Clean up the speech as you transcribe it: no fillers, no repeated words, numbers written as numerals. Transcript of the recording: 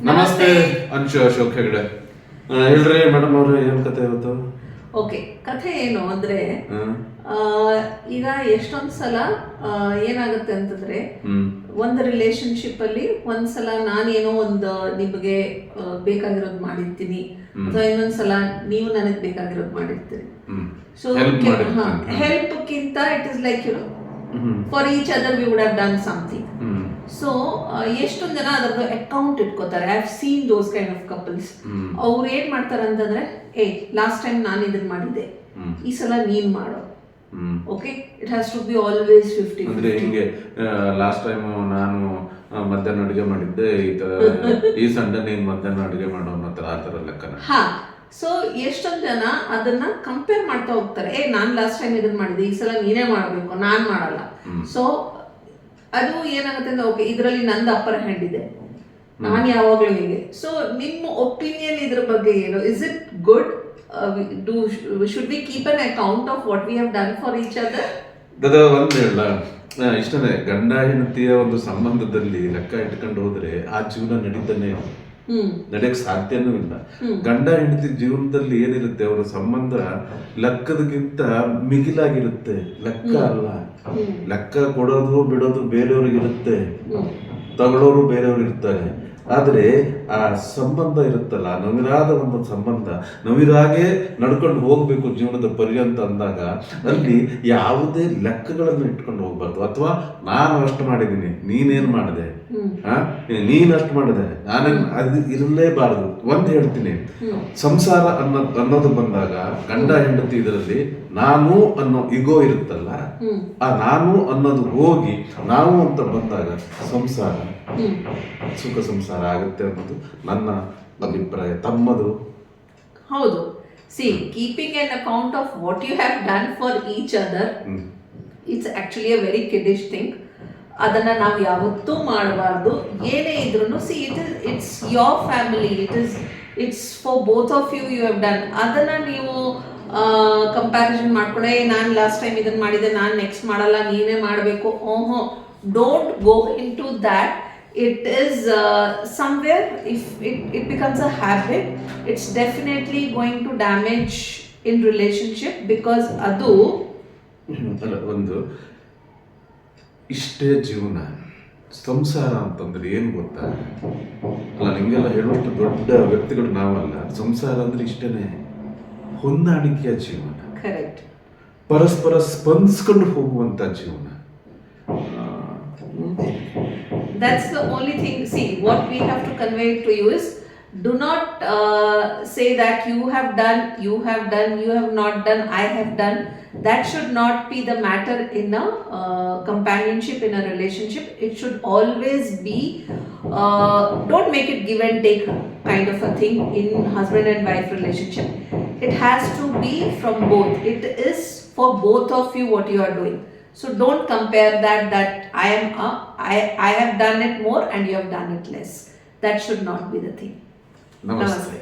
ನಮಸ್ತೆ ಅಂಶು ಅಶೋಕ್ ಹೆಗಡೆ. ಹೇಳ್ರಿ ಮೇಡಮ್ ಅವ್ರೆ, ಏನ್ ಕತೆ ಇವತ್ತು? ಓಕೆ, ಕಥೆ ಏನು ಅಂದ್ರೆ ಈಗ ಎಷ್ಟೊಂದ್ ಸಲ ಏನಾಗುತ್ತೆ ಅಂತಂದ್ರೆ ಒಂದು ರಿಲೇಶನ್ಶಿಪ್ ಅಲ್ಲಿ ಒಂದ್ಸಲ ನಾನೇನೋ ಒಂದು ನಿಮಗೆ ಬೇಕಾಗಿರೋದು ಮಾಡಿರ್ತೀನಿ, ಅಥವಾ ಇನ್ನೊಂದ್ಸಲ ನೀವು ನನಗೆ ಬೇಕಾಗಿರೋದು ಮಾಡಿರ್ತೀರಿ. ಸೊ ಹೆಲ್ಪ್ ಗಿಂತ it is like you know for each other we would have done something. So ಎಷ್ಟೊಂದು ಜನ ಅದರದ್ದು ಅಕೌಂಟ್ ಇಟ್ಕೋತಾರೆ. I have seen those kind of couples. ಅವ್ರು ಏನ್ ಮಾಡ್ತಾರೆ ಅಂತಂದ್ರೆ, ಲಾಸ್ಟ್ ಟೈಮ್ ನಾನು ಇದನ್ನ ಮಾಡಿದ್ದೆ, ಈ ಸಲ ನೀನ್ ಮಾಡೋ. Okay, it has to be always 50-50. ಅಂದ್ರೆ ಹಿಂಗೆ ಲಾಸ್ಟ್ ಟೈಮ್ ನಾನು ಮಧ್ಯಾಹ್ನ ಅಡುಗೆ ಮಾಡಿದ್ದೆ, ಈ ಸಂಡೆ ನೀನ್ ಮಧ್ಯಾಹ್ನ ಅಡುಗೆ ಮಾಡೋ ಅನ್ನೋ ಆ ತರ ಲೆಕ್ಕನ. ಹಾ, ಸೊ ಎಷ್ಟೊಂದು ಜನ ಅದನ್ನ ಕಂಪೇರ್ ಮಾಡ್ತಾ ಹೋಗ್ತಾರೆ. ನಾನ್ ಲಾಸ್ಟ್ ಟೈಮ್ ಇದನ್ನ ಮಾಡಿದ್ದೆ, ಈ ಸಲ ನೀನೇ ಮಾಡ್ಬೇಕು, ನಾನ್ ಮಾಡಲ್ಲ. ಸೊ ಅದು ಏನಾಗುತ್ತೆ ಅಂದ್ರೆ, ಓಕೆ ಇದರಲ್ಲಿ ನಂದು ಅಪ್ಪರ್ ಹ್ಯಾಂಡ್ ಇದೆ, ನಾನು ಯಾವಾಗ್ಲೂ ಹೀಗೆ. ಸೊ ನಿಮ್ಮ ಒಪಿನಿಯನ್ ಇದ್ರ ಬಗ್ಗೆ ಏನು? Is it good? Should we keep an account of what we have done for each other? ಒಂದ್ ಹೇಳ ಇಷ್ಟನೇ, ಗಂಡ ಹೆಂಡತಿಯ ಒಂದು ಸಂಬಂಧದಲ್ಲಿ ಲೆಕ್ಕ ಇಟ್ಕೊಂಡು ಹೋದ್ರೆ ಆ ಜೀವನ ನಡೀತಾನೆ, ನಡೆಯಕ್ ಸಾಧ್ಯನೂ ಇಲ್ಲ. ಗಂಡ ಹೆಂಡತಿ ಜೀವನದಲ್ಲಿ ಏನಿರುತ್ತೆ, ಅವರ ಸಂಬಂಧ ಲೆಕ್ಕದಕ್ಕಿಂತ ಮಿಗಿಲಾಗಿರುತ್ತೆ. ಲೆಕ್ಕ ಅಲ್ಲ, ಲೆಕ್ಕ ಕೊಡೋದು ಬಿಡೋದು ಬೇರೆಯವ್ರಿಗಿರುತ್ತೆ, ತಗೊಳ್ಳೋರು ಬೇರೆಯವ್ರು ಇರ್ತಾರೆ. ಆದ್ರೆ ಆ ಸಂಬಂಧ ಇರುತ್ತಲ್ಲ, ನವಿರಾದ ಒಂದು ಸಂಬಂಧ, ನವಿರಾಗೆ ನಡ್ಕೊಂಡು ಹೋಗ್ಬೇಕು ಜೀವನದ ಪರ್ಯಂತ ಅಂದಾಗ ಅಲ್ಲಿ ಯಾವುದೇ ಲೆಕ್ಕಗಳನ್ನು ಇಟ್ಕೊಂಡು ಹೋಗ್ಬಾರ್ದು. ಅಥವಾ ನಾನು ಅಷ್ಟು ಮಾಡಿದ್ದೀನಿ, ನೀನೇನ್ ಮಾಡಿದೆ, ನೀನ್ ಅಷ್ಟು ಮಾಡಿದೆ, ನಾನೇನ್, ಅದು ಇರಲೇಬಾರದು. ಒಂದ್ ಹೇಳ್ತೀನಿ, ಸಂಸಾರ ಅನ್ನೋದು ಬಂದಾಗ ಗಂಡ ಹೆಂಡತಿ ಇದರಲ್ಲಿ ನಾನು ಅನ್ನೋ ಇಗೋ ಇರುತ್ತಲ್ಲ, ಆ ನಾನು ಅನ್ನೋದು ಹೋಗಿ ನಾವು ಅಂತ ಬಂದಾಗ ಸಂಸಾರ ಸುಖ ಸಂಸಾರ ಆಗುತ್ತೆ ಅನ್ನೋದು ನನ್ನ ಅಭಿಪ್ರಾಯ. ತಮ್ಮದು? ಹೌದು. See, keeping an account of what you have done for each other, it's actually a very kiddish thing. ಅದನ್ನ ನಾವು ಯಾವತ್ತೂ ಮಾಡಬಾರ್ದು. ಏನೇ ಇದ್ರೂ see, it's your family, it's for both of you have done. ಅದನ್ನ ನೀವು ಕಂಪ್ಯಾರಿಸನ್ ಮಾಡ್ಕೊಂಡೆ, ನಾನು ಲಾಸ್ಟ್ ಟೈಮ್ ಇದನ್ನ ಮಾಡಿದೆ, ನಾನು ನೆಕ್ಸ್ಟ್ ಮಾಡಲ್ಲ, ನೀನೇ ಮಾಡಬೇಕು. ಓಹೋ, don't go into that. It is somewhere, if it becomes a habit, it's definitely going to damage in relationship, because adu ಒಂದು ಇಷ್ಟೇ ಜೀವನ. ಸಂಸಾರ ಅಂತಂದ್ರೆ ಏನ್ ಗೊತ್ತಾ? ಅಲ್ಲ, ನಿಮ್ಗೆಲ್ಲ ಹೇಳುವಷ್ಟು ದೊಡ್ಡ ವ್ಯಕ್ತಿಗಳು ನಾವಲ್ಲ. ಸಂಸಾರ ಅಂದ್ರೆ ಇಷ್ಟೇನೆ, ಹೊಂದಾಣಿಕೆಯ ಜೀವನ, ಕರೆಕ್ಟ್, ಪರಸ್ಪರ ಸ್ಪಂದಿಸ್ಕೊಂಡು ಹೋಗುವಂತ ಜೀವನ. That's the only thing. See, what we have to convey to you is, do not say that you have done, you have not done, I have done. That should not be the matter in a companionship, in a relationship. It should always be, don't make it give and take kind of a thing in husband and wife relationship. It has to be from both. It is for both of you what you are doing. So don't compare that I have done it more and you have done it less. That should not be the thing. Namaste.